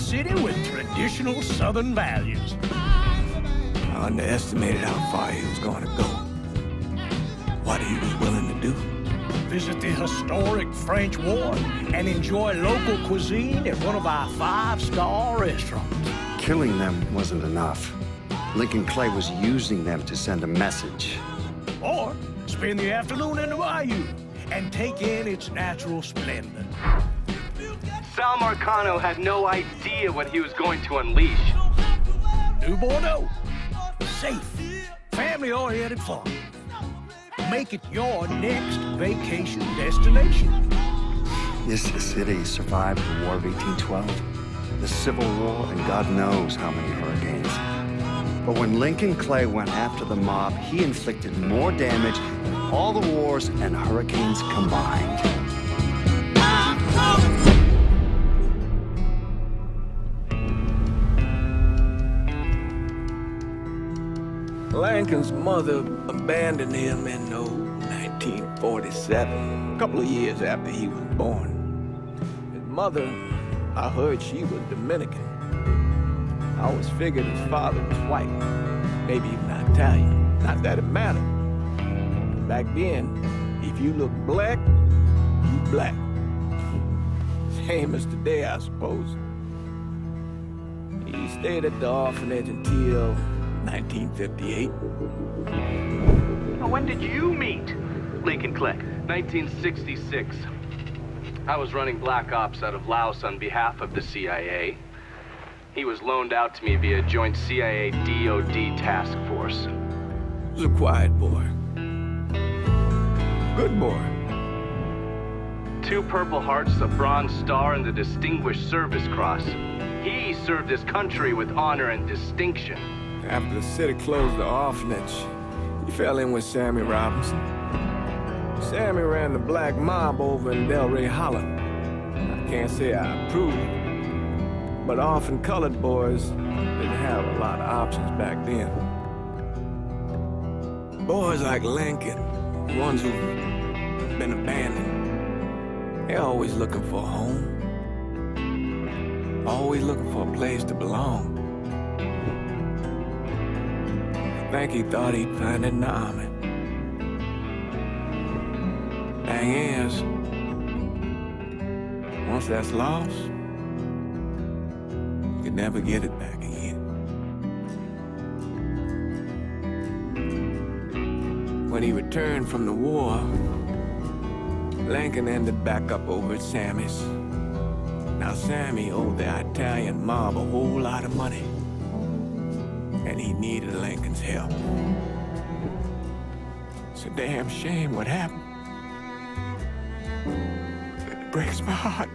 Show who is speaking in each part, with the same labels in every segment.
Speaker 1: city with traditional Southern values.
Speaker 2: I underestimated how far he was going to go. What he was willing to do.
Speaker 1: Visit the historic French Ward and enjoy local cuisine at one of our 5-star restaurants.
Speaker 3: Killing them wasn't enough. Lincoln Clay was using them to send a message.
Speaker 1: Or spend the afternoon in the bayou and take in its natural splendor.
Speaker 4: Sal Marcano had no idea what he was going to unleash.
Speaker 1: New Bordeaux. Safe, family-oriented fun. Make it your next vacation destination.
Speaker 3: This city survived the War of 1812, the Civil War, and God knows how many hurricanes. But when Lincoln Clay went after the mob, he inflicted more damage than all the wars and hurricanes combined.
Speaker 2: Lincoln's mother abandoned him in 1947, a couple of years after he was born. His mother, I heard she was Dominican. I always figured his father was white, maybe even Italian. Not that it mattered. Back then, if you look black, you black. Same as today, I suppose. He stayed at the orphanage until 1958.
Speaker 4: When did you meet Lincoln Clay? 1966. I was running black ops out of Laos on behalf of the CIA. He was loaned out to me via joint CIA-DOD task force.
Speaker 2: He was a quiet boy. Good boy.
Speaker 4: 2 Purple Hearts, a Bronze Star, and the Distinguished Service Cross. He served his country with honor and distinction.
Speaker 2: After the city closed the orphanage, he fell in with Sammy Robinson. Sammy ran the black mob over in Delray Hollow. I can't say I approved, but orphan colored boys didn't have a lot of options back then. Boys like Lincoln, the ones who've been abandoned, they're always looking for a home. Always looking for a place to belong. I think he thought he'd find it in the army. Thing is, once that's lost, you can never get it back again. When he returned from the war, Lincoln ended back up over at Sammy's. Now Sammy owed the Italian mob a whole lot of money, and he needed Lincoln's help. It's a damn shame what happened. It breaks my heart.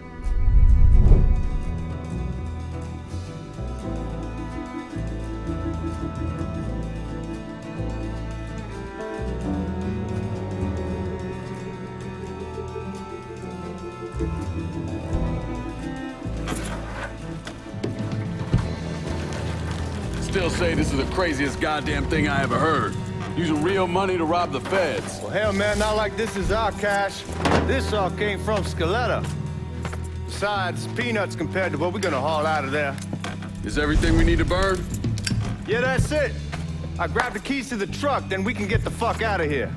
Speaker 5: Still say this is the craziest goddamn thing I ever heard. Using real money to rob the feds.
Speaker 6: Well, hell, man, not like this is our cash. This all came from Scaletta. Besides, peanuts compared to what we're gonna haul out of there.
Speaker 5: Is everything we need to burn?
Speaker 6: Yeah, that's it. I grabbed the keys to the truck, then we can get the fuck out of here.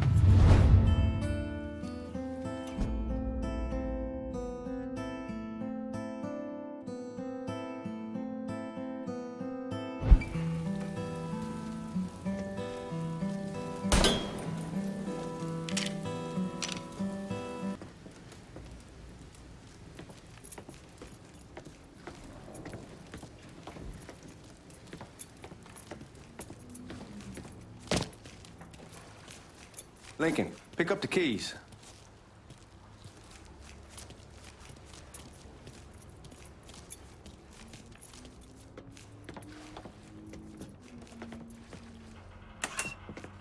Speaker 6: Lincoln, pick up the keys.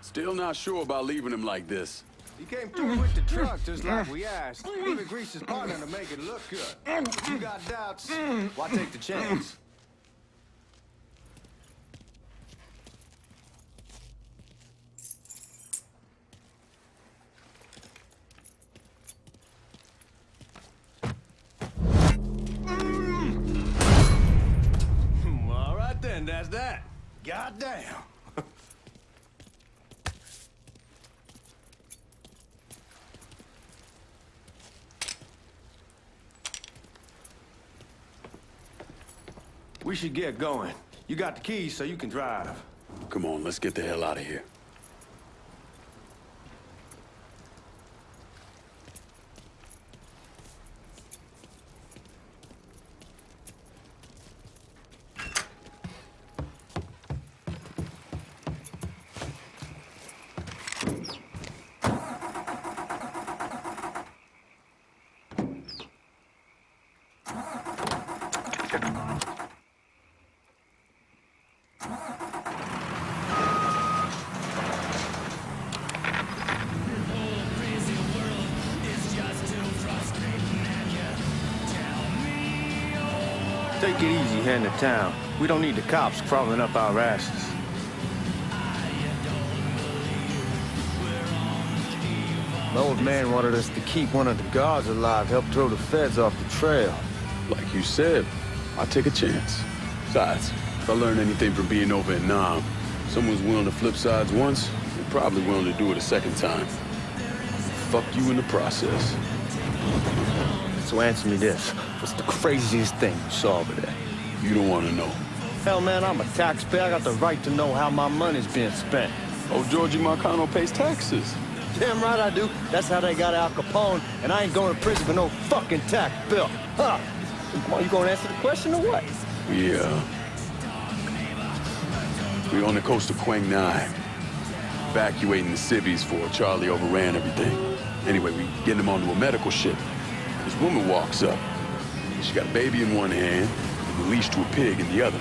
Speaker 5: Still not sure about leaving him like this.
Speaker 6: He came through with the truck just like we asked. Even greased his partner to make it look good. If you got doubts, why take the chance?
Speaker 5: How's that?
Speaker 6: Goddamn. We should get going. You got the keys so you can drive.
Speaker 5: Come on, let's get the hell out of here.
Speaker 6: Take it easy heading to town. We don't need the cops crawling up our asses. The old man wanted us to keep one of the guards alive, help throw the feds off the trail.
Speaker 5: Like you said, I'll take a chance. Besides, if I learn anything from being over in Nam, someone's willing to flip sides once, they're probably willing to do it a second time. Fuck you in the process.
Speaker 6: So answer me this. What's the craziest thing you saw over there?
Speaker 5: You don't want to know.
Speaker 6: Hell, man, I'm a taxpayer. I got the right to know how my money's being spent.
Speaker 5: Oh, Georgie Marcano pays taxes.
Speaker 6: Damn right I do. That's how they got Al Capone, and I ain't going to prison for no fucking tax bill. Huh? Come on, you gonna answer the question or what?
Speaker 5: Yeah. We're on the coast of Quang Nai, evacuating the civvies for Charlie overran everything. Anyway, we get him onto a medical ship. This woman walks up. She got a baby in one hand and a leash to a pig in the other.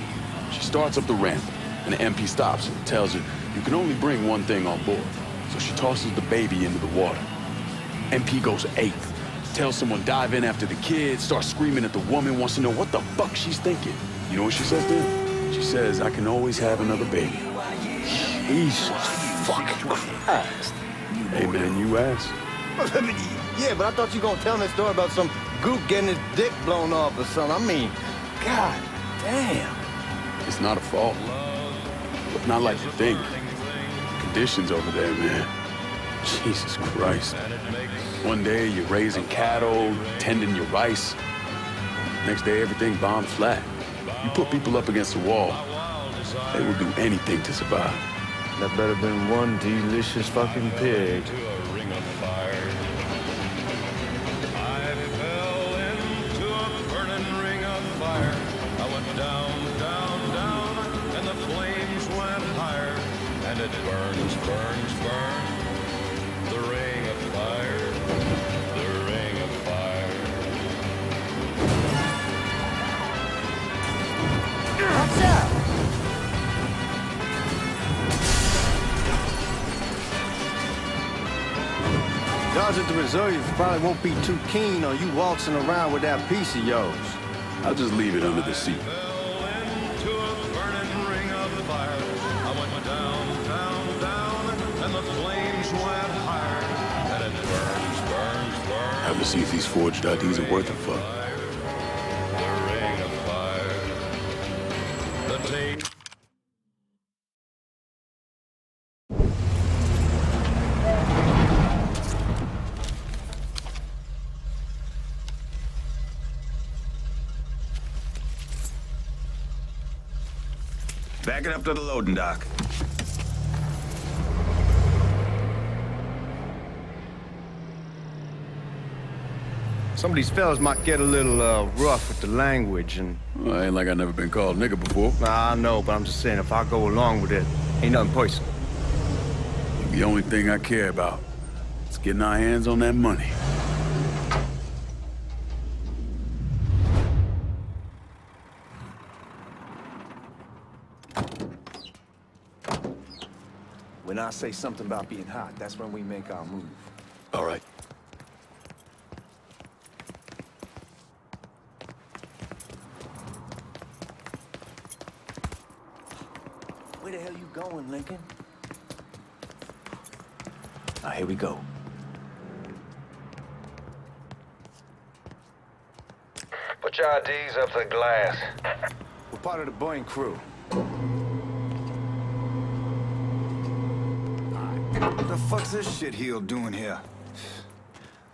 Speaker 5: She starts up the ramp, and the MP stops her and tells her, you can only bring one thing on board. So she tosses the baby into the water. MP goes ape. Tells someone dive in after the kid, starts screaming at the woman, wants to know what the fuck she's thinking. You know what she says then? She says, I can always have another baby.
Speaker 6: Jesus fucking Christ.
Speaker 5: Hey man, you asked.
Speaker 6: Yeah, but I thought you gonna tell me a story about some gook getting his dick blown off or something. I mean, god damn.
Speaker 5: It's not a fault. But not like you think. Conditions over there, man. Jesus Christ. One day you're raising cattle, tending your rice. Next day everything bombed flat. You put people up against the wall, they will do anything to survive.
Speaker 6: That better been one delicious fucking pig.
Speaker 7: It burns, burns, burns. The ring of fire, the ring of fire.
Speaker 6: Watch out! Guards at the reserve probably won't be too keen on you waltzing around with that piece of yours.
Speaker 5: I'll just leave it under the seat. Have to see if these forged IDs are worth a fuck.
Speaker 7: The ring of fire. The tape.
Speaker 8: Back it up to the loading dock.
Speaker 6: Some of these fellas might get a little rough with the language, and
Speaker 5: Well, ain't like I never been called nigga before.
Speaker 6: I know, but I'm just saying if I go along with it, ain't nothing personal.
Speaker 5: The only thing I care about is getting our hands on that money.
Speaker 2: When I say something about being hot, that's when we make our move.
Speaker 5: All right.
Speaker 2: Where the hell you going, Lincoln? Now, here we go.
Speaker 9: Put your IDs up to the glass.
Speaker 6: We're part of the Boeing crew.
Speaker 8: What the fuck's this shitheel doing here?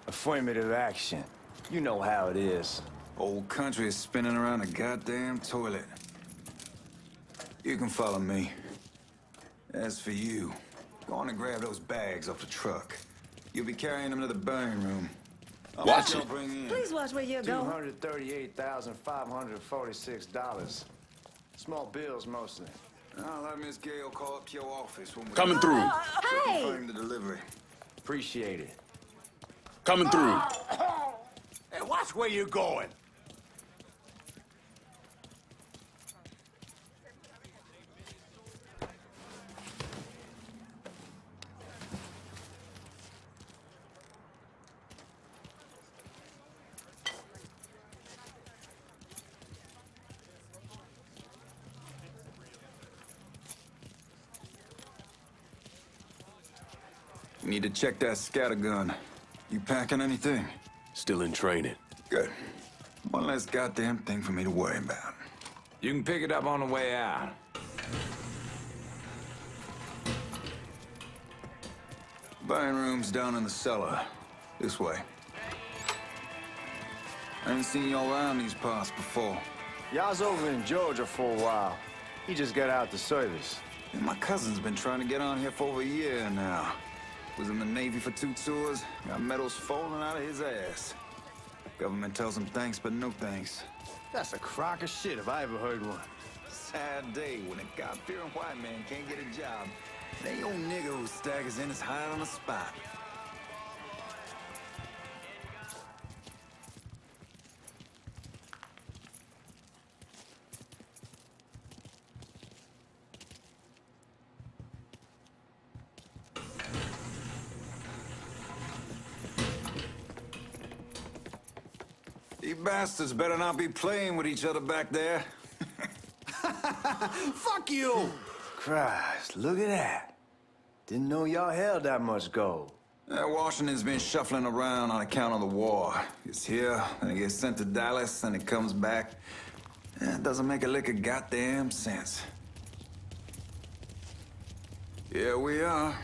Speaker 6: Affirmative action. You know how it is.
Speaker 8: Old country is spinning around a goddamn toilet. You can follow me. As for you, go on and grab those bags off the truck. You'll be carrying them to the burning room.
Speaker 5: Watch it.
Speaker 8: Bring in.
Speaker 9: Please watch where you're going.
Speaker 6: $238,546. Small bills mostly.
Speaker 8: I'll have Miss Gale call up to your office when we
Speaker 5: Coming through.
Speaker 9: Hey!
Speaker 8: confirm the delivery.
Speaker 6: Appreciate it.
Speaker 5: Coming through.
Speaker 1: Hey, watch where you're going.
Speaker 8: We need to check that scattergun. You packing anything?
Speaker 5: Still in training.
Speaker 8: Good. One less goddamn thing for me to worry about.
Speaker 2: You can pick it up on the way out.
Speaker 8: Burning room's down in the cellar. This way. I ain't seen y'all around these parts before.
Speaker 6: Y'all's over in Georgia for a while. He just got out the service.
Speaker 8: And my cousin's been trying to get on here for over a year now. Was in the Navy for 2 tours, got medals falling out of his ass. Government tells him thanks, but no thanks.
Speaker 6: That's a crock of shit if I ever heard one.
Speaker 8: Sad day when a God-fearing white man can't get a job. They old nigga who staggers in is hired on the spot. You bastards better not be playing with each other back there.
Speaker 6: Fuck you! Christ, look at that. Didn't know y'all held that much gold.
Speaker 8: Washington's been shuffling around on account of the war. It's here, and it gets sent to Dallas, and it comes back. It doesn't make a lick of goddamn sense. Here we are.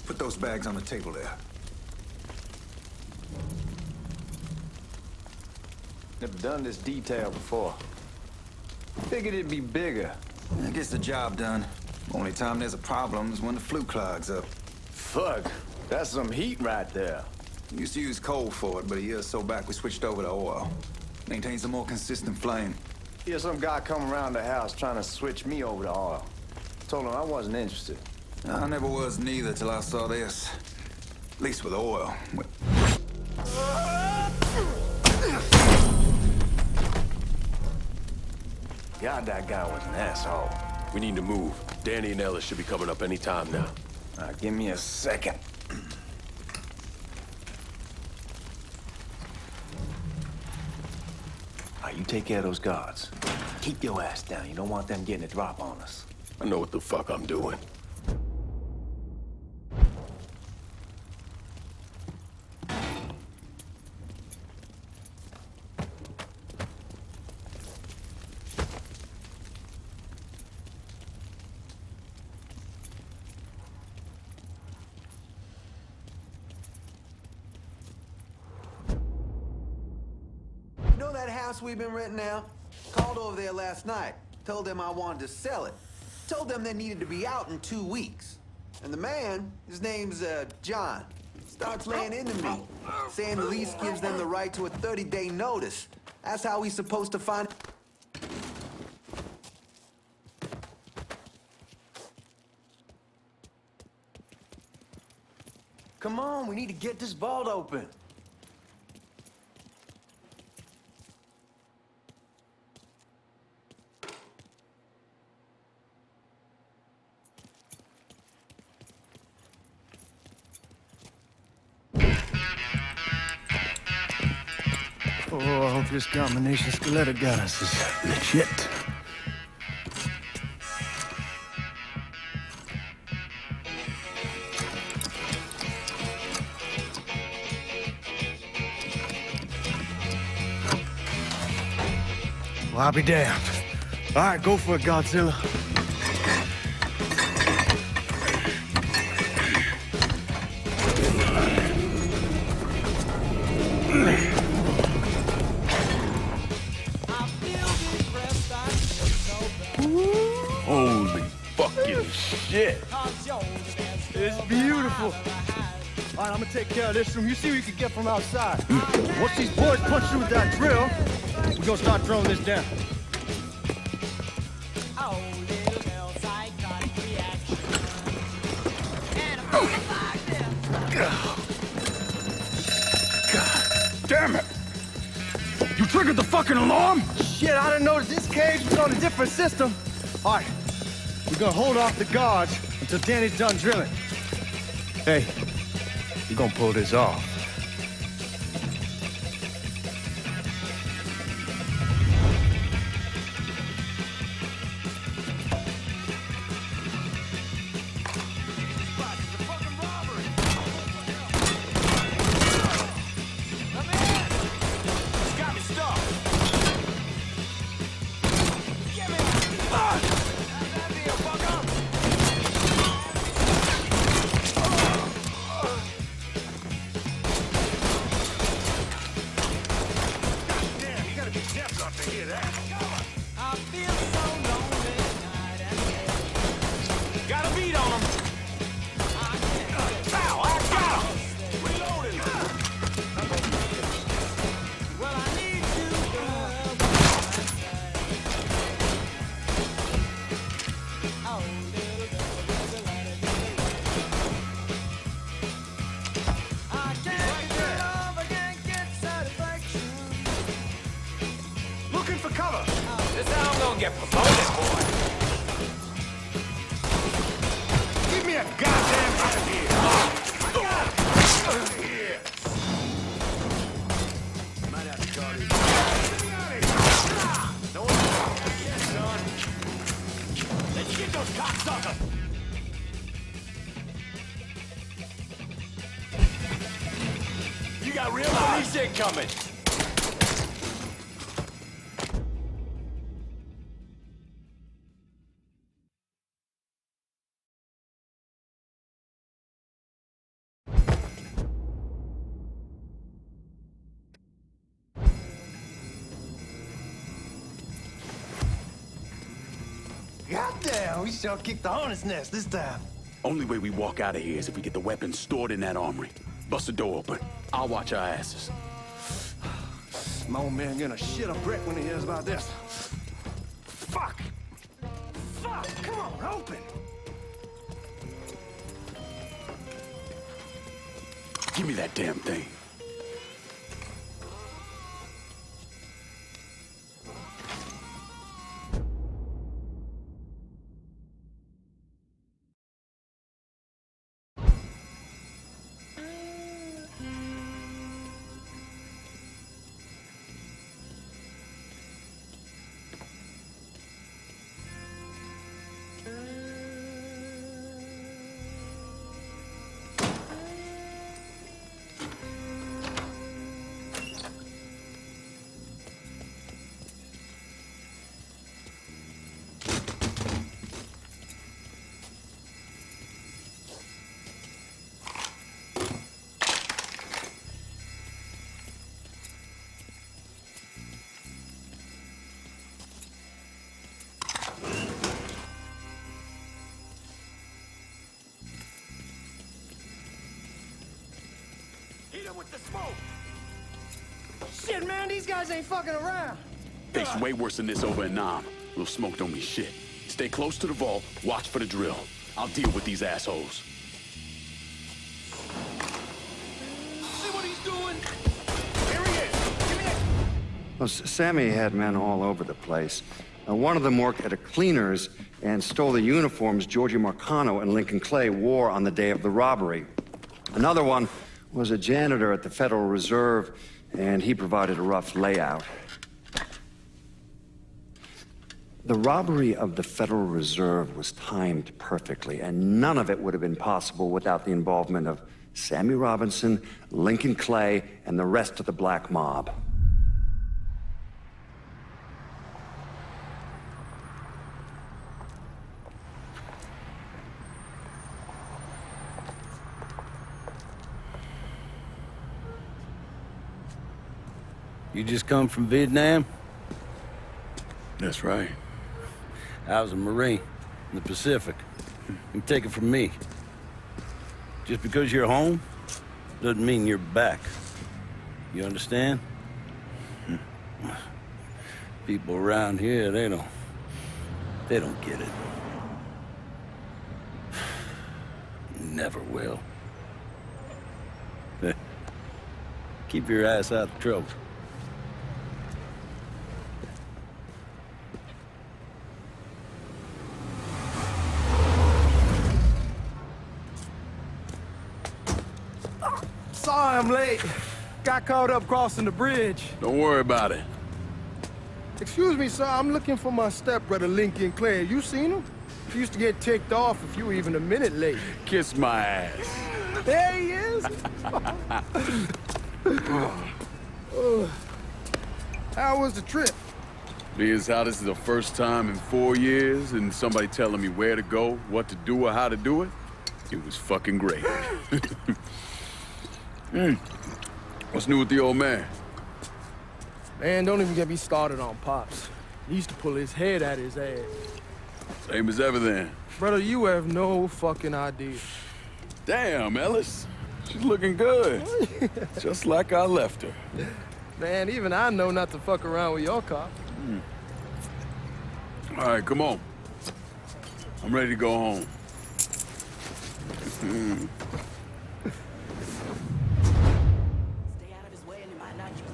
Speaker 8: Put those bags on the table there.
Speaker 6: Never done this detail before. Figured it'd be bigger.
Speaker 8: That gets the job done. Only time there's a problem is when the flue clogs up.
Speaker 6: Fuck, that's some heat right there.
Speaker 8: Used to use coal for it, but a year or so back we switched over to oil. Maintains a more consistent flame.
Speaker 6: Here's some guy come around the house trying to switch me over to oil. Told him I wasn't interested.
Speaker 8: I never was neither till I saw this. At least with oil.
Speaker 6: God, that guy was an asshole.
Speaker 5: We need to move. Danny and Ellis should be coming up any time now.
Speaker 6: Give me a second. You take care of those guards. Keep your ass down. You don't want them getting a drop on us.
Speaker 5: I know what the fuck I'm doing.
Speaker 10: You know that house we've been renting out? Called over there last night. Told them I wanted to sell it. Told them they needed to be out in 2 weeks. And the man, his name's John, starts laying into me, saying the lease gives them the right to a 30-day notice. That's how he's supposed to find...
Speaker 6: Come on, we need to get this vault open.
Speaker 11: Oh, I hope this combination Scaletta got us is legit. Well, I'll be damned. All right, go for it, Godzilla.
Speaker 5: Holy fucking shit.
Speaker 11: It's beautiful. All right, I'm gonna take care of this room. You see what you can get from outside. Once these boys punch through with that drill, we're gonna start throwing this down.
Speaker 5: Damn it! You triggered the fucking alarm?
Speaker 11: Shit, I didn't notice this cage was on a different system. All right, we're gonna hold off the guards until Danny's done drilling. Hey, we're gonna pull this off.
Speaker 1: You got real police incoming.
Speaker 11: Goddamn, we sure kicked the hornet's nest this time.
Speaker 5: Only way we walk out of here is if we get the weapons stored in that armory. Bust the door open. I'll watch our asses.
Speaker 11: My old man gonna shit a brick when he hears about this. Fuck! Fuck! Come on, open!
Speaker 5: Give me that damn thing.
Speaker 11: With the smoke. Shit, man, these guys ain't fucking around.
Speaker 5: It's way worse than this over in Nam. Little smoke don't mean shit. Stay close to the vault, watch for the drill. I'll deal with these assholes.
Speaker 1: See what he's doing? Here he is. Give me that.
Speaker 3: Well, Sammy had men all over the place. One of them worked at a cleaner's and stole the uniforms Georgie Marcano and Lincoln Clay wore on the day of the robbery. Another one was a janitor at the Federal Reserve, and he provided a rough layout. The robbery of the Federal Reserve was timed perfectly, and none of it would have been possible without the involvement of Sammy Robinson, Lincoln Clay, and the rest of the black mob.
Speaker 9: You just come from Vietnam?
Speaker 5: That's right.
Speaker 9: I was a Marine in the Pacific. You take it from me. Just because you're home doesn't mean you're back. You understand? People around here, they don't get it. Never will. Keep your ass out of trouble.
Speaker 6: Sorry I'm late. Got caught up crossing the bridge.
Speaker 5: Don't worry about it.
Speaker 11: Excuse me, sir. I'm looking for my stepbrother, Lincoln Clay. You seen him? He used to get ticked off if you were even a minute late.
Speaker 5: Kiss my ass.
Speaker 11: There he is. How was the trip?
Speaker 5: Being how this is the first time in 4 years and somebody telling me where to go, what to do, or how to do it, it was fucking great. What's new with the old man?
Speaker 11: Man, don't even get me started on Pops. He used to pull his head out his ass.
Speaker 5: Same as ever then.
Speaker 11: Brother, you have no fucking idea.
Speaker 5: Damn, Ellis. She's looking good. Just like I left her.
Speaker 11: Man, even I know not to fuck around with your cop.
Speaker 5: All right, come on. I'm ready to go home.
Speaker 12: Stay out of his way and he might not use it.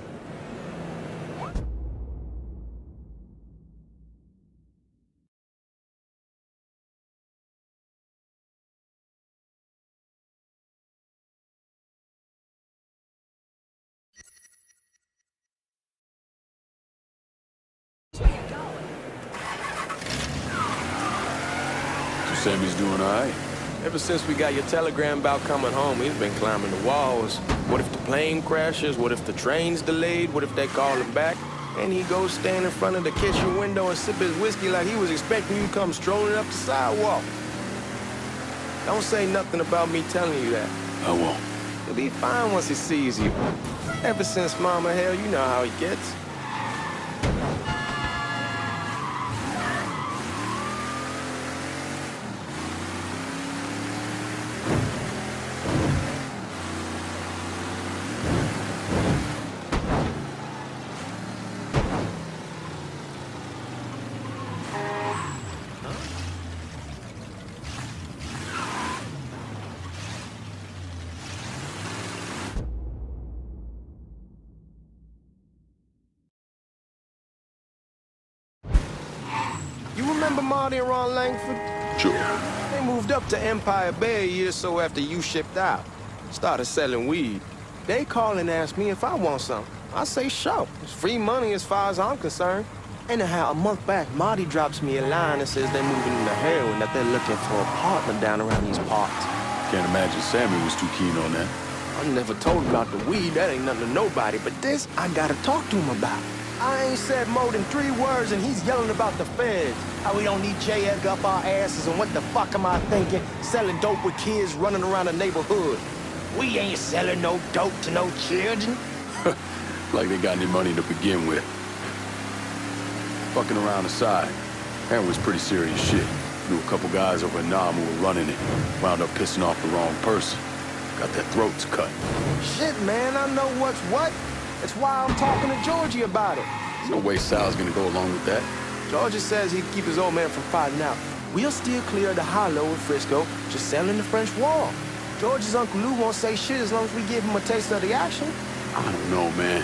Speaker 5: So Sammy's doing all right?
Speaker 13: Ever since we got your telegram about coming home, he's been climbing the walls. What if the plane crashes? What if the train's delayed? What if they call him back? And he goes stand in front of the kitchen window and sip his whiskey like he was expecting you to come strolling up the sidewalk. Don't say nothing about me telling you that.
Speaker 5: I won't.
Speaker 13: He'll be fine once he sees you. Ever since Mama, hell, you know how he gets. You remember Marty and Ron Langford?
Speaker 5: Sure.
Speaker 13: They moved up to Empire Bay a year or so after you shipped out. Started selling weed. They call and ask me if I want some. I say sure. It's free money as far as I'm concerned. Anyhow, a month back, Marty drops me a line and says they're moving into heroin, that they're looking for a partner down around these parts.
Speaker 5: Can't imagine Sammy was too keen on that.
Speaker 13: I never told him about the weed. That ain't nothing to nobody. But this, I gotta talk to him about. I ain't said more than 3 words and he's yelling about the feds. How we don't need J. Edgar up our asses and what the fuck am I thinking? Selling dope with kids running around the neighborhood. We ain't selling no dope to no children.
Speaker 5: Like they got any money to begin with. Fucking around aside, Aaron was pretty serious shit. Knew a couple guys over in Nam who were running it. Wound up pissing off the wrong person. Got their throats cut.
Speaker 13: Shit, man, I know what's what. That's why I'm talking to Georgie about it.
Speaker 5: There's no way Sal's gonna go along with that.
Speaker 13: Georgie says he'd keep his old man from fighting out. We'll still clear the hollow in Frisco, just selling the French Wall. George's Uncle Lou won't say shit as long as we give him a taste of the action.
Speaker 5: I don't know, man.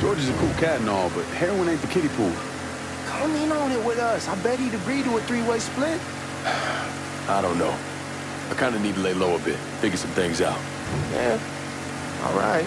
Speaker 5: George is a cool cat and all, but heroin ain't the kiddie pool.
Speaker 13: Come in on it with us. I bet he'd agree to a 3-way split.
Speaker 5: I don't know. I kinda need to lay low a bit, figure some things out.
Speaker 13: Yeah, all right.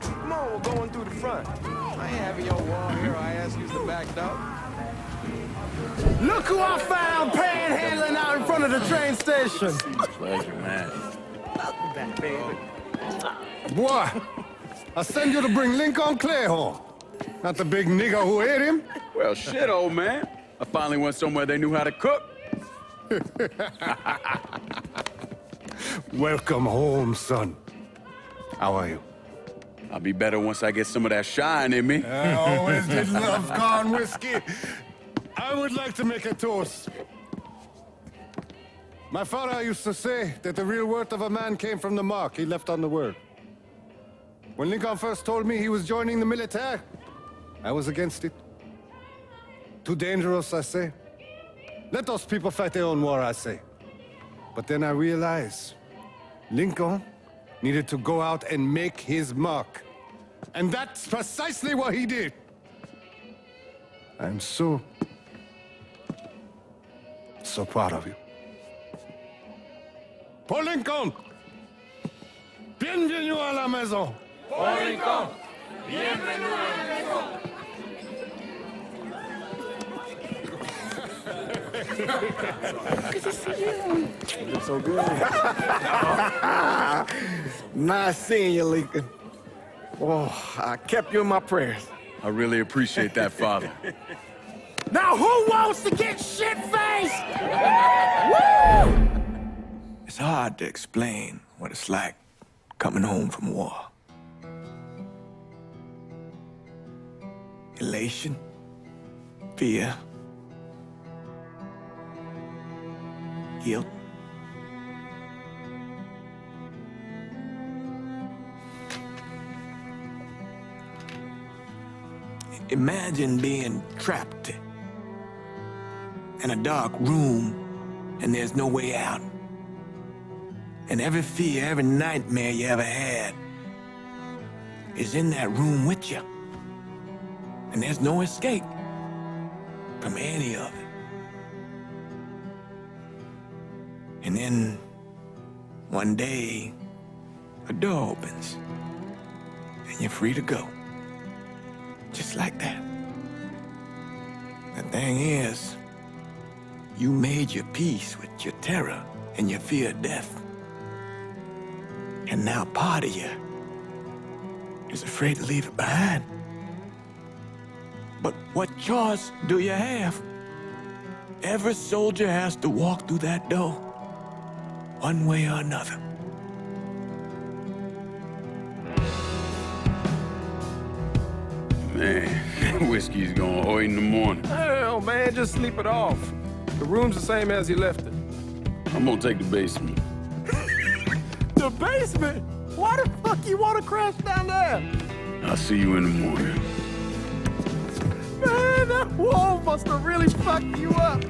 Speaker 13: Come on, we're going through the front. I ain't having your wall here. I ask you to back up.
Speaker 11: Look who I found panhandling out in front of the train station.
Speaker 9: Pleasure, man.
Speaker 11: Boy, I send you to bring Lincoln Clay home. Not the big nigger who ate him.
Speaker 5: Well, shit, old man. I finally went somewhere they knew how to cook.
Speaker 11: Welcome home, son. How are you?
Speaker 5: I'll be better once I get some of that shine in me.
Speaker 11: I always did love corn whiskey. I would like to make a toast. My father used to say that the real worth of a man came from the mark he left on the world. When Lincoln first told me he was joining the military, I was against it. Too dangerous, I say. Let those people fight their own war, I say. But then I realized Lincoln needed to go out and make his mark. And that's precisely what he did. I'm so proud of you. Paul Lincoln! Bienvenue à la maison!
Speaker 7: Paul Lincoln, bienvenue à la maison.
Speaker 2: You're so good. Nice seeing you, Lincoln. Oh, I kept you in my prayers.
Speaker 5: I really appreciate that, Father.
Speaker 11: Now who wants to get shit-faced?
Speaker 2: It's hard to explain what it's like coming home from war. Elation, fear, guilt. Imagine being trapped in a dark room and there's no way out. And every fear, every nightmare you ever had is in that room with you. And there's no escape from any of it. And then one day, a door opens and you're free to go. Just like that. The thing is, you made your peace with your terror and your fear of death. And now part of you is afraid to leave it behind. But what choice do you have? Every soldier has to walk through that door, one way or another.
Speaker 5: Man, whiskey's going oi in the morning.
Speaker 13: Hell, man, just sleep it off. The room's the same as you left it.
Speaker 5: I'm gonna take the basement.
Speaker 13: The basement? Why the fuck you want to crash down there?
Speaker 5: I'll see you in the morning.
Speaker 13: Man, that wall must have really fucked you up.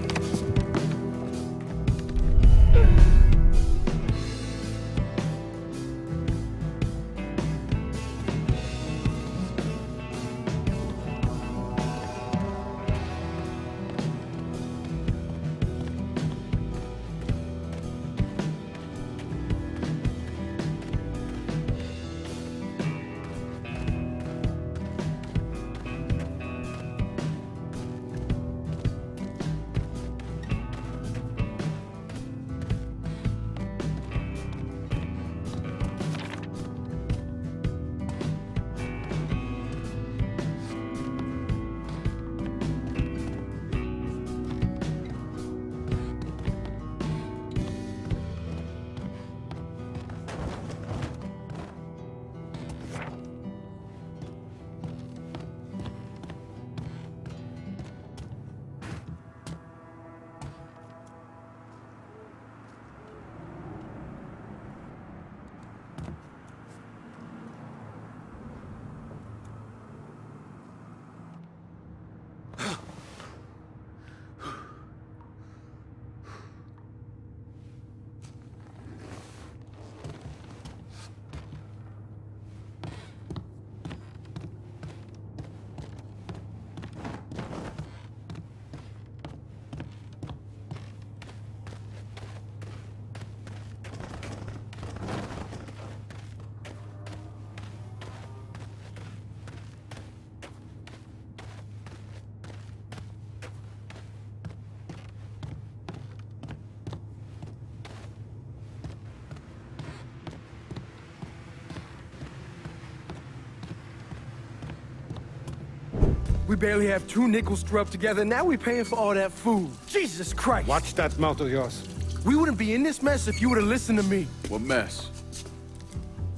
Speaker 13: We barely have 2 nickels to rub together, now we're paying for all that food. Jesus Christ!
Speaker 11: Watch that mouth of yours.
Speaker 13: We wouldn't be in this mess if you would have listened to me.
Speaker 5: What mess?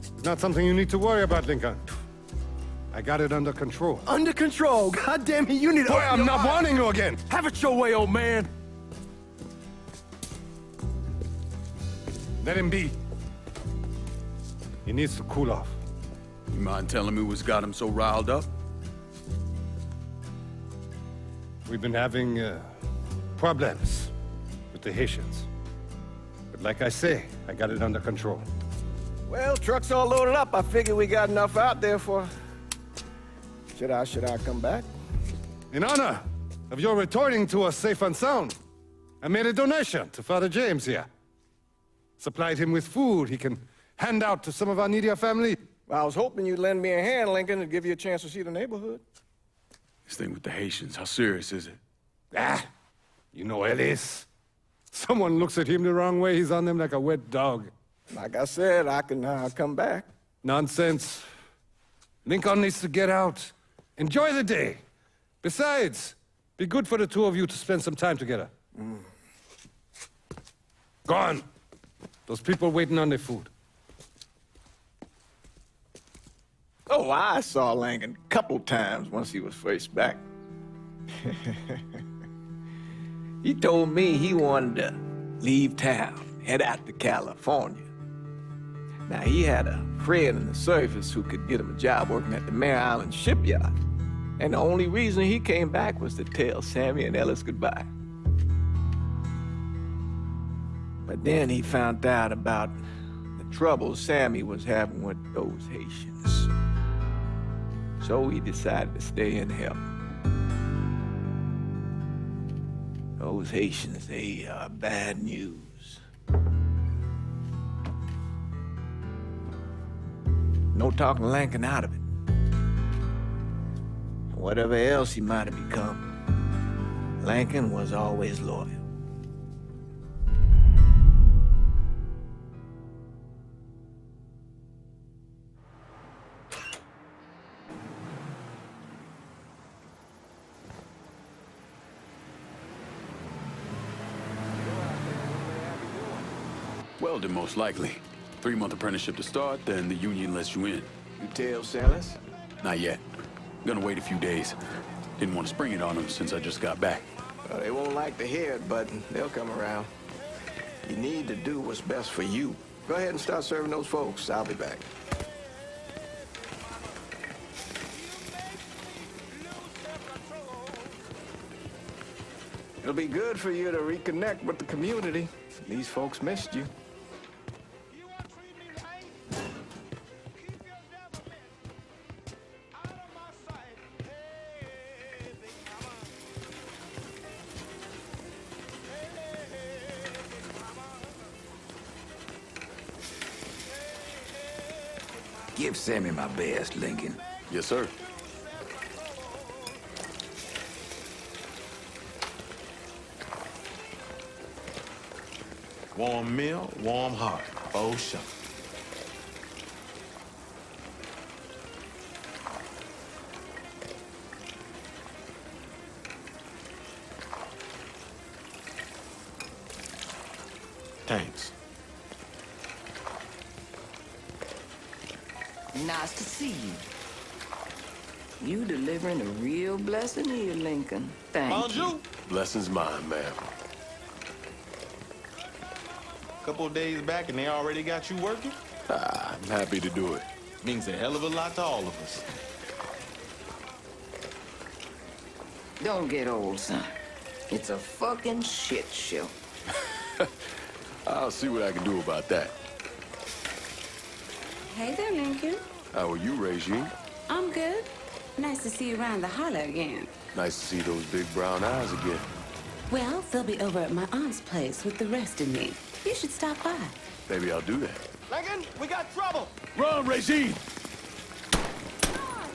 Speaker 11: It's not something you need to worry about, Lincoln. I got it under control.
Speaker 13: Under control. God damn it, you need to...
Speaker 11: Boy, I'm not warning you again.
Speaker 13: Have it your way, old man.
Speaker 11: Let him be. He needs to cool off.
Speaker 5: You mind telling me what's got him so riled up?
Speaker 11: We've been having problems with the Haitians. But like I say, I got it under control.
Speaker 2: Well, truck's all loaded up. I figure we got enough out there for... Should I come back?
Speaker 11: In honor of your returning to us safe and sound, I made a donation to Father James here. Supplied him with food he can hand out to some of our needier family.
Speaker 2: Well, I was hoping you'd lend me a hand, Lincoln, and give you a chance to see the neighborhood.
Speaker 5: This thing with the Haitians, how serious is it?
Speaker 11: Ah, you know Ellis. Someone looks at him the wrong way, he's on them like a wet dog.
Speaker 2: Like I said, I can come back.
Speaker 11: Nonsense. Lincoln needs to get out. Enjoy the day. Besides, be good for the two of you to spend some time together. Go on. Those people waiting on their food.
Speaker 2: Oh, I saw Lincoln a couple times once he was first back. He told me he wanted to leave town, head out to California. Now, he had a friend in the service who could get him a job working at the Mare Island shipyard. And the only reason he came back was to tell Sammy and Ellis goodbye. But then he found out about the trouble Sammy was having with those Haitians. So he decided to stay and help. Those Haitians, they are bad news. No talking Lincoln out of it. Whatever else he might have become, Lincoln was always loyal.
Speaker 5: Welding, most likely. 3-month apprenticeship to start, then the union lets you in.
Speaker 2: You tell Salas?
Speaker 5: Not yet. Gonna wait a few days. Didn't want to spring it on them since I just got back.
Speaker 2: Well, they won't like to hear it, but they'll come around. You need to do what's best for you. Go ahead and start serving those folks. I'll be back. It'll be good for you to reconnect with the community. These folks missed you.
Speaker 8: Give Sammy my best, Lincoln.
Speaker 5: Yes, sir.
Speaker 7: Warm meal, warm heart. Oh, sure. Thanks.
Speaker 12: Nice to see you. You delivering a real blessing here, Lincoln. Thank you.
Speaker 7: Blessings mine, ma'am. Couple of days back and they already got you working?
Speaker 5: I'm happy to do it.
Speaker 7: Means a hell of a lot to all of us.
Speaker 12: Don't get old, son. It's a fucking shit show.
Speaker 5: I'll see what I can do about that.
Speaker 14: Hey there, Lincoln.
Speaker 5: How are you, Regine?
Speaker 14: I'm good. Nice to see you around the holler again.
Speaker 5: Nice to see those big brown eyes again.
Speaker 14: Well, they'll be over at my aunt's place with the rest of me. You should stop by.
Speaker 5: Maybe I'll do that.
Speaker 6: Lincoln, we got trouble.
Speaker 5: Run, Regine!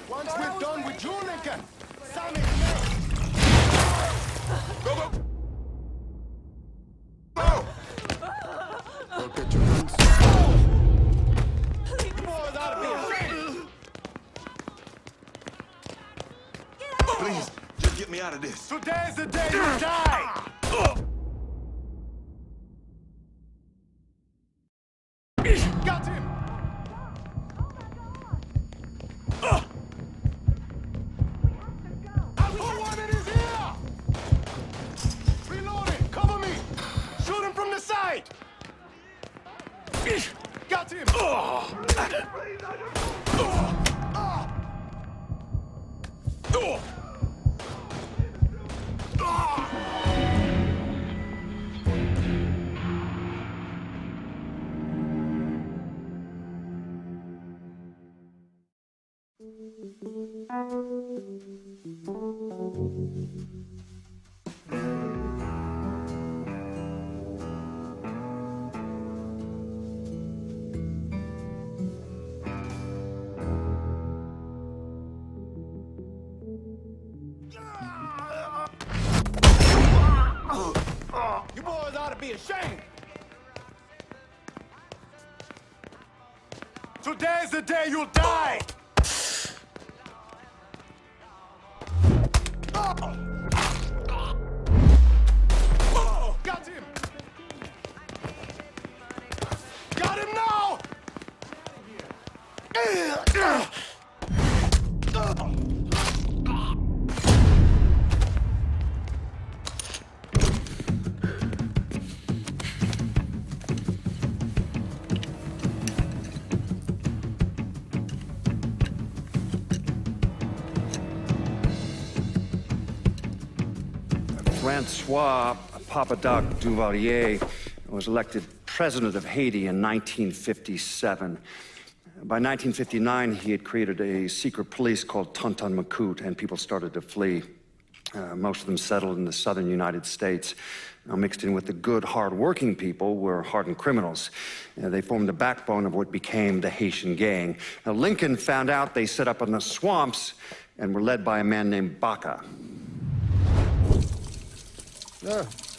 Speaker 6: Once we're done with you, Lincoln, Sammy,
Speaker 5: Go, go!
Speaker 6: go get your guns. Please,
Speaker 5: me out of this.
Speaker 6: Today's the day you die! Got him! Who wanted his ear? Reloading! Cover me! Shoot him from the side! Got him! You boys ought to be ashamed. Today's the day you'll die. Got him. Got him now.
Speaker 3: Francois Papadoc Duvalier was elected president of Haiti in 1957. By 1959, he had created a secret police called Tonton Macoute, and people started to flee. Most of them settled in the southern United States. Now, mixed in with the good, hard-working people were hardened criminals. They formed the backbone of what became the Haitian gang. Now, Lincoln found out they set up in the swamps and were led by a man named Baca.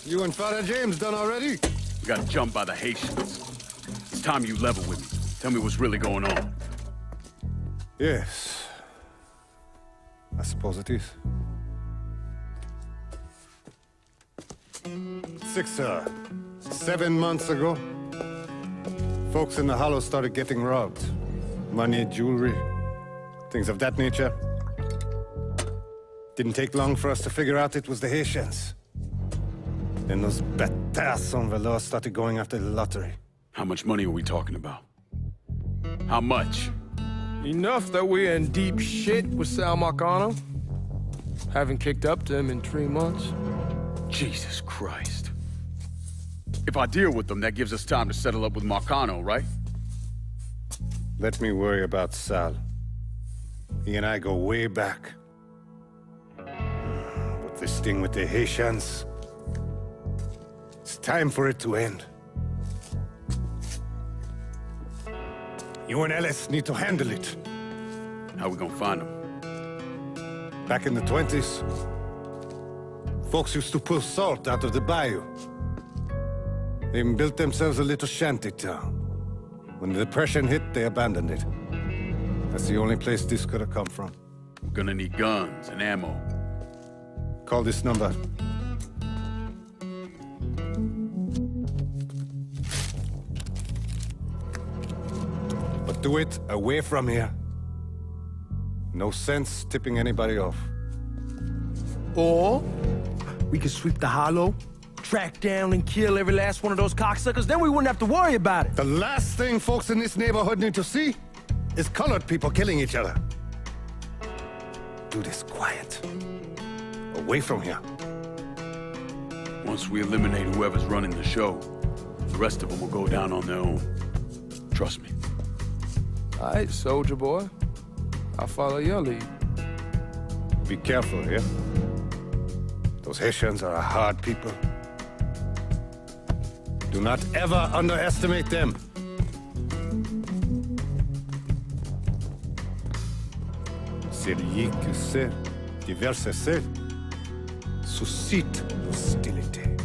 Speaker 11: You and Father James done already?
Speaker 5: We got jumped by the Haitians. It's time you level with me. Tell me what's really going on.
Speaker 11: Yes. I suppose it is. 7 months ago, folks in the Hollow started getting robbed. Money, jewelry, things of that nature. Didn't take long for us to figure out it was the Haitians. Then those bâtards on velours started going after the lottery.
Speaker 5: How much money are we talking about? How much?
Speaker 13: Enough that we're in deep shit with Sal Marcano. Haven't kicked up to him in 3 months.
Speaker 5: Jesus Christ. If I deal with them, that gives us time to settle up with Marcano, right?
Speaker 11: Let me worry about Sal. He and I go way back. But this thing with the Haitians, it's time for it to end. You and Ellis need to handle it.
Speaker 5: How we gonna find them?
Speaker 11: Back in the 20s, folks used to pull salt out of the bayou. They even built themselves a little shanty town. When the Depression hit, they abandoned it. That's the only place this could have come from.
Speaker 5: We're gonna need guns and ammo.
Speaker 11: Call this number. But do it away from here. No sense tipping anybody off.
Speaker 13: Or we could sweep the Hollow, track down and kill every last one of those cocksuckers, then we wouldn't have to worry about it.
Speaker 11: The last thing folks in this neighborhood need to see is colored people killing each other. Do this quiet. Away from here.
Speaker 5: Once we eliminate whoever's running the show, the rest of them will go down on their own. Trust me.
Speaker 13: All right, soldier boy. I'll follow your lead.
Speaker 11: Be careful here. Those Haitians are a hard people. Do not ever underestimate them. Celui qui sait diverser suscite l'hostilité.